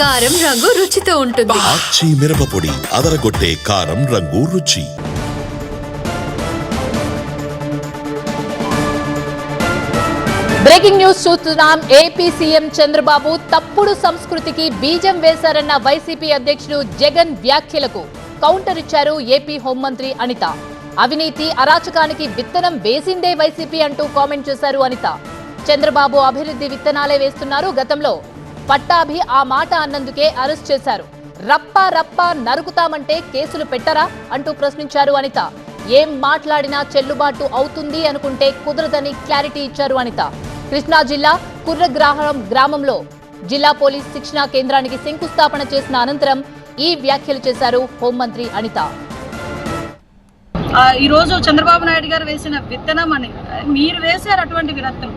కారం రంగు రుచితో ఉంటుంది. ఆచి మిరపపొడి అదరగొట్టే కారం రంగు రుచి. బ్రేకింగ్ న్యూస్ చూస్తున్నాం. ఏపీ సీఎం చంద్రబాబు తప్పుడు సంస్కృతికి బీజం వేశారన్న వైసీపీ అధ్యక్షుడు జగన్ వ్యాఖ్యలకు కౌంటర్ ఇచ్చారు ఏపీ హోంమంత్రి అనిత. అవినీతి అరాచకానికి విత్తనం వేసిందే వైసీపీ అంటూ కామెంట్ చేశారు అనిత. చంద్రబాబు అభివృద్ధి విత్తనాలే వేస్తున్నారు. గతంలో పట్టాభి ఆ మాట అన్నందుకే అరెస్ట్ చేశారు. రప్పా రప్పా నరుకుతామంటే కేసులు పెట్టరా అంటూ ప్రశ్నించారు అనిత. ఏం మాట్లాడినా చెల్లుబాటు అవుతుంది అనుకుంటే కుదరదని క్లారిటీ ఇచ్చారు అనిత. కృష్ణా జిల్లా గ్రామంలో జిల్లా పోలీస్ శిక్షణా కేంద్రానికి శంకుస్థాపన చేసిన అనంతరం ఈ వ్యాఖ్యలు చేశారు హోంమంత్రి అనిత. ఈ రోజు చంద్రబాబు నాయుడు గారు వేసిన విత్తనం అని మీరు వేశారు. అటువంటి విత్తనం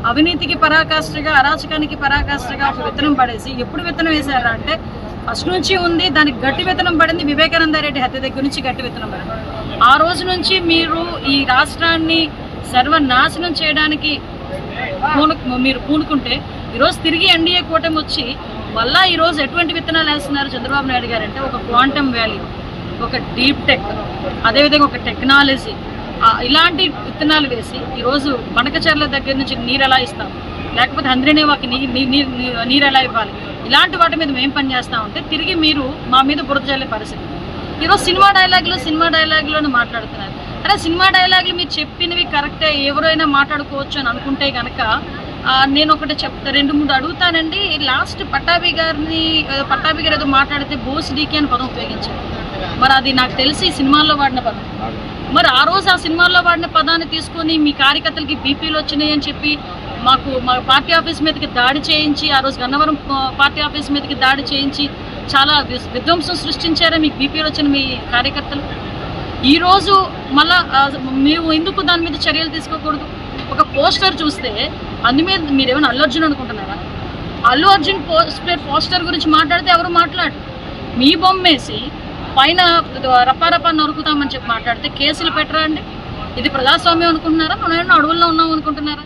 అవినీతికి పరాకాష్ఠగా, అరాచకానికి పరాకాష్ఠగా ఒక విత్తనం పడేసి ఎప్పుడు విత్తనం వేశారా అంటే ఫస్ట్ నుంచి ఉంది. దానికి గట్టి విత్తనం పడింది వివేకానంద రెడ్డి హత్య దగ్గర నుంచి గట్టి విత్తనం పడింది. ఆ రోజు నుంచి మీరు ఈ రాష్ట్రాన్ని సర్వనాశనం చేయడానికి మీరు పూనుకుంటే ఈరోజు తిరిగి ఎన్డీఏ కూటమి వచ్చి మళ్ళా ఈరోజు ఎటువంటి విత్తనాలు వేస్తున్నారు చంద్రబాబు నాయుడు గారు అంటే ఒక క్వాంటమ్ వాల్యూ, ఒక డీప్ టెక్, అదేవిధంగా ఒక టెక్నాలజీ, ఇలాంటి విత్తనాలు వేసి ఈరోజు బనకచర్ల దగ్గర నుంచి నీరు ఎలా ఇస్తాం, లేకపోతే హంద్రినేవాకి నీరు ఎలా ఇవ్వాలి, ఇలాంటి వాటి మీద మేము పనిచేస్తామంటే తిరిగి మీరు మా మీద బురద జల్లే పరిస్థితి. ఈరోజు సినిమా డైలాగులు మాట్లాడుతున్నారు. అరే సినిమా డైలాగులు మీరు చెప్పినవి కరెక్టే, ఎవరైనా మాట్లాడుకోవచ్చు అని అనుకుంటే కనుక నేను ఒకటి చెప్తా, 2-3 అడుగుతానండి. లాస్ట్ పట్టాభి గారు ఏదో మాట్లాడితే బోస్ డీకే అని పదం ఉపయోగించారు. మరి అది నాకు తెలిసి సినిమాల్లో వాడిన పదం. మరి ఆ రోజు ఆ సినిమాల్లో వాడిన పదాన్ని తీసుకొని మీ కార్యకర్తలకి బీపీలు వచ్చినాయి అని చెప్పి మా పార్టీ ఆఫీస్ మీదకి దాడి చేయించి, ఆ రోజు గన్నవరం పార్టీ ఆఫీస్ మీదకి దాడి చేయించి చాలా విధ్వంసం సృష్టించారా మీకు బీపీలు వచ్చిన మీ కార్యకర్తలు. ఈరోజు మళ్ళా మేము ఎందుకు దాని మీద చర్యలు తీసుకోకూడదు? ఒక పోస్టర్ చూస్తే అందుమీద మీరేమైనా అల్లు అర్జున్ అనుకుంటున్నారా? అల్లు అర్జున్ పోస్టర్ గురించి మాట్లాడితే ఎవరు మాట్లాడు, మీ బొమ్మేసి పైన రప్పారప్పా నరుకుతామని చెప్పి మాట్లాడితే కేసులు పెట్టరా అండి? ఇది ప్రజాస్వామ్యం అనుకుంటున్నారా? మనం ఏమన్నా అడవుల్లో ఉన్నాం అనుకుంటున్నారా?